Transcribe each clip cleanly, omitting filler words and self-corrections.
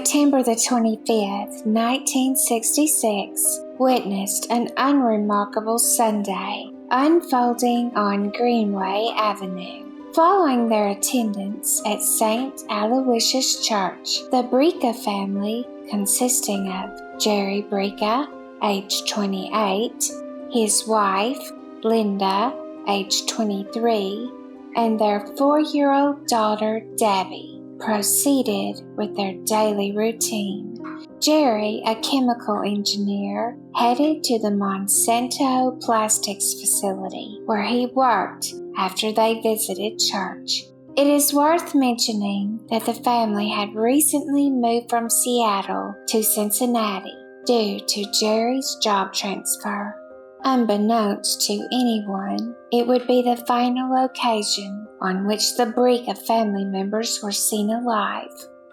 September the 25th, 1966, witnessed an unremarkable Sunday unfolding on Greenway Avenue. Following their attendance at St. Aloysius Church, the Bricca family, consisting of Jerry Bricca, age 28, his wife, Linda, age 23, and their 4-year-old daughter, Debbie, proceeded with their daily routine. Jerry, a chemical engineer, headed to the Monsanto Plastics facility where he worked after they visited church. It is worth mentioning that the family had recently moved from Seattle to Cincinnati due to Jerry's job transfer. Unbeknownst to anyone, it would be the final occasion on which the Bricca family members were seen alive.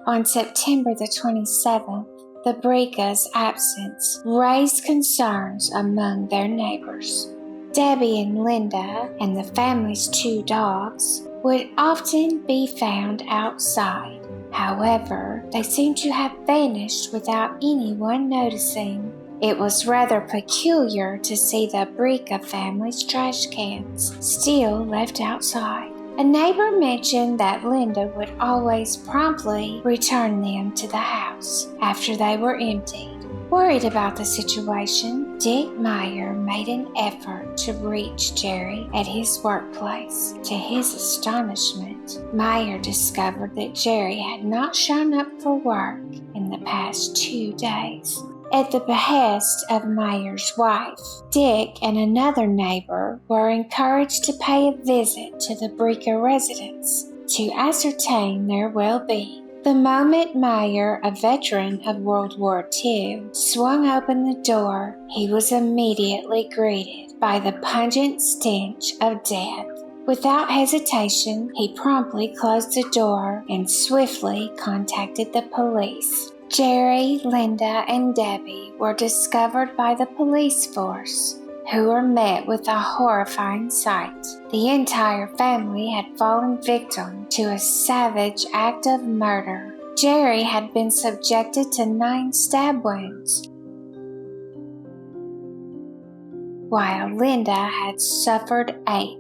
On September the 27th, the Bricca's absence raised concerns among their neighbors. Debbie and Linda and the family's 2 dogs would often be found outside. However, they seemed to have vanished without anyone noticing. It was rather peculiar to see the Bricca family's trash cans still left outside. A neighbor mentioned that Linda would always promptly return them to the house after they were emptied. Worried about the situation, Dick Meyer made an effort to reach Jerry at his workplace. To his astonishment, Meyer discovered that Jerry had not shown up for work in the past 2 days. At the behest of Meyer's wife, Dick and another neighbor were encouraged to pay a visit to the Bricca residence to ascertain their well-being. The moment Meyer, a veteran of World War II, swung open the door, he was immediately greeted by the pungent stench of death. Without hesitation, he promptly closed the door and swiftly contacted the police. Jerry, Linda, and Debbie were discovered by the police force, who were met with a horrifying sight. The entire family had fallen victim to a savage act of murder. Jerry had been subjected to 9 stab wounds, while Linda had suffered 8.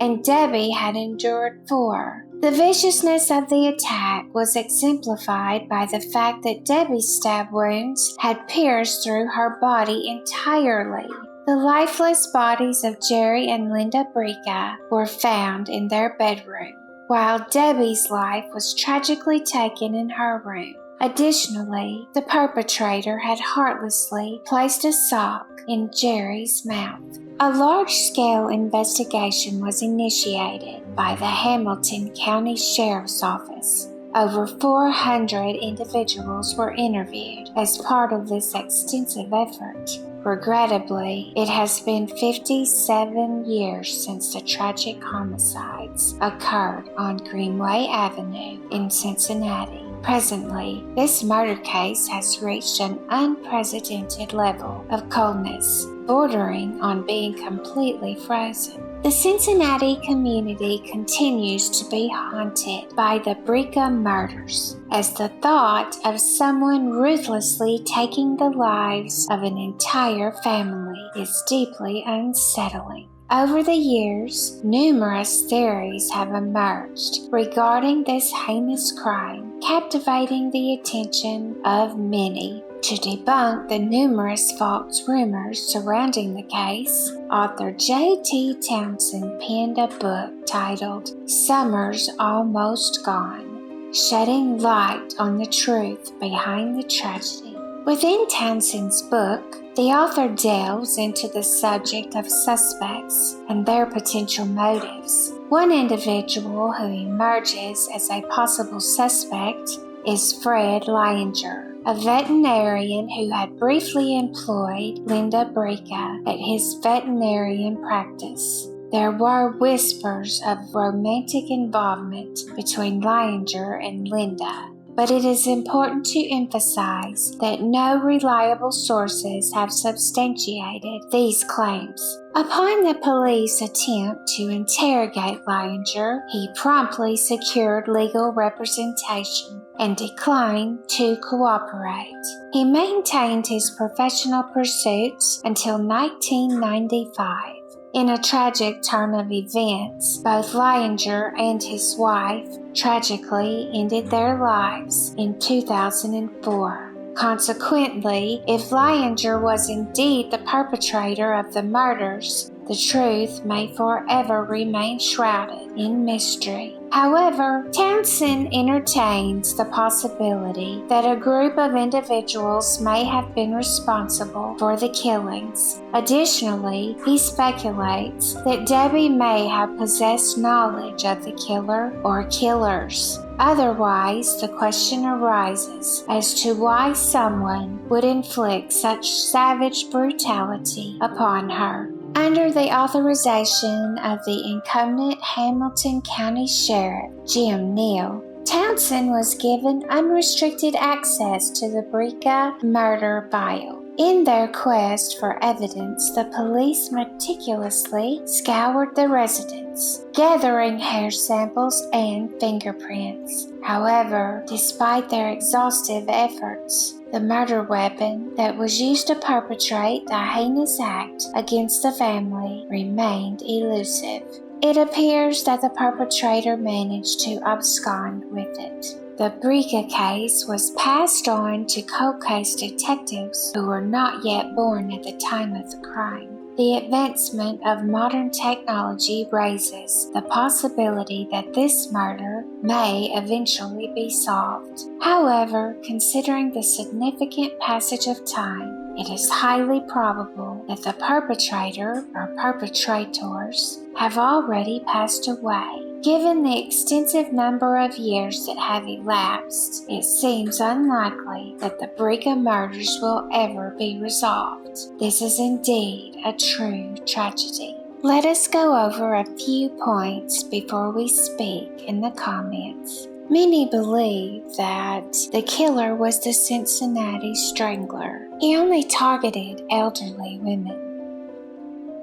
And Debbie had endured 4. The viciousness of the attack was exemplified by the fact that Debbie's stab wounds had pierced through her body entirely. The lifeless bodies of Jerry and Linda Bricca were found in their bedroom, while Debbie's life was tragically taken in her room. Additionally, the perpetrator had heartlessly placed a sock in Jerry's mouth. A large-scale investigation was initiated by the Hamilton County Sheriff's Office. Over 400 individuals were interviewed as part of this extensive effort. Regrettably, it has been 57 years since the tragic homicides occurred on Greenway Avenue in Cincinnati. Presently, this murder case has reached an unprecedented level of coldness, bordering on being completely frozen. The Cincinnati community continues to be haunted by the Bricca murders, as the thought of someone ruthlessly taking the lives of an entire family is deeply unsettling. Over the years, numerous theories have emerged regarding this heinous crime, captivating the attention of many. To debunk the numerous false rumors surrounding the case, author J.T. Townsend penned a book titled "Summer's Almost Gone," shedding light on the truth behind the tragedy. Within Townsend's book, the author delves into the subject of suspects and their potential motives. One individual who emerges as a possible suspect is Fred Leininger, a veterinarian who had briefly employed Linda Bricca at his veterinarian practice. There were whispers of romantic involvement between Leininger and Linda. but it is important to emphasize that no reliable sources have substantiated these claims. Upon the police attempt to interrogate Leininger, he promptly secured legal representation and declined to cooperate. He maintained his professional pursuits until 1995. In a tragic turn of events, both Leininger and his wife tragically ended their lives in 2004. Consequently, if Leininger was indeed the perpetrator of the murders, the truth may forever remain shrouded in mystery. However, Townsend entertains the possibility that a group of individuals may have been responsible for the killings. Additionally, he speculates that Debbie may have possessed knowledge of the killer or killers. Otherwise, the question arises as to why someone would inflict such savage brutality upon her. Under the authorization of the incumbent Hamilton County Sheriff, Jim Neal, Townsend was given unrestricted access to the Bricca murder file. In their quest for evidence, the police meticulously scoured the residence, gathering hair samples and fingerprints. However, despite their exhaustive efforts, the murder weapon that was used to perpetrate the heinous act against the family remained elusive. It appears that the perpetrator managed to abscond with it. The Bricca case was passed on to cold case detectives who were not yet born at the time of the crime. The advancement of modern technology raises the possibility that this murder may eventually be solved. However, considering the significant passage of time, it is highly probable that the perpetrator or perpetrators have already passed away. Given the extensive number of years that have elapsed, it seems unlikely that the Bricca murders will ever be resolved. This is indeed a true tragedy. Let us go over a few points before we speak in the comments. Many believe that the killer was the Cincinnati strangler. He only targeted elderly women.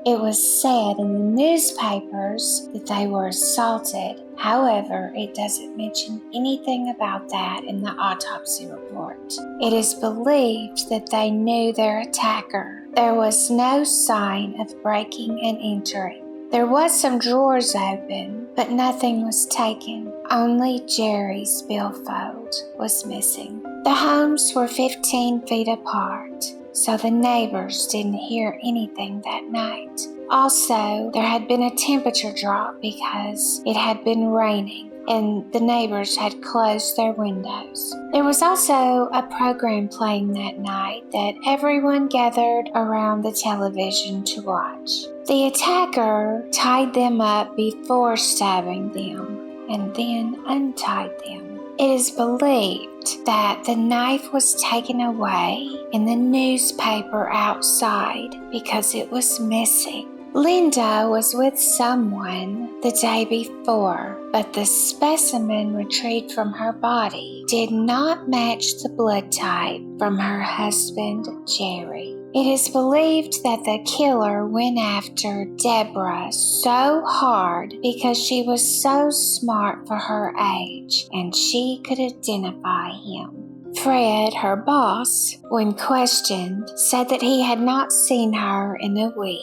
It was said in the newspapers that they were assaulted. However, it doesn't mention anything about that in the autopsy report. It is believed that they knew their attacker. There was no sign of breaking and entering. There was some drawers open, but nothing was taken. Only Jerry's billfold was missing. The homes were 15 feet apart, so the neighbors didn't hear anything that night. Also, there had been a temperature drop because it had been raining and the neighbors had closed their windows. There was also a program playing that night that everyone gathered around the television to watch. The attacker tied them up before stabbing them and then untied them. It is believed that the knife was taken away in the newspaper outside because it was missing. Linda was with someone the day before, but the specimen retrieved from her body did not match the blood type from her husband, Jerry. It is believed that the killer went after Deborah so hard because she was so smart for her age and she could identify him. Fred, her boss, when questioned, said that he had not seen her in a week.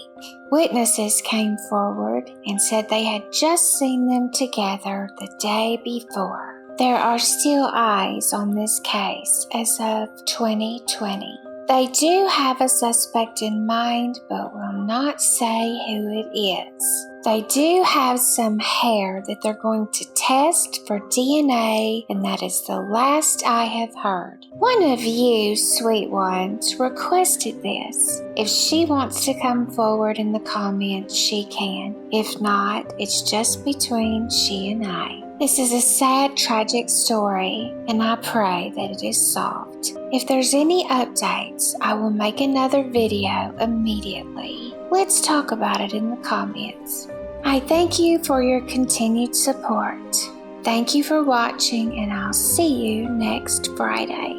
Witnesses came forward and said they had just seen them together the day before. There are still eyes on this case as of 2020. They do have a suspect in mind, but will not say who it is. They do have some hair that they're going to test for DNA, and that is the last I have heard. One of you, sweet ones, requested this. If she wants to come forward in the comments, she can. If not, it's just between she and I. This is a sad, tragic story, and I pray that it is solved. If there's any updates, I will make another video immediately. Let's talk about it in the comments. I thank you for your continued support. Thank you for watching, and I'll see you next Friday.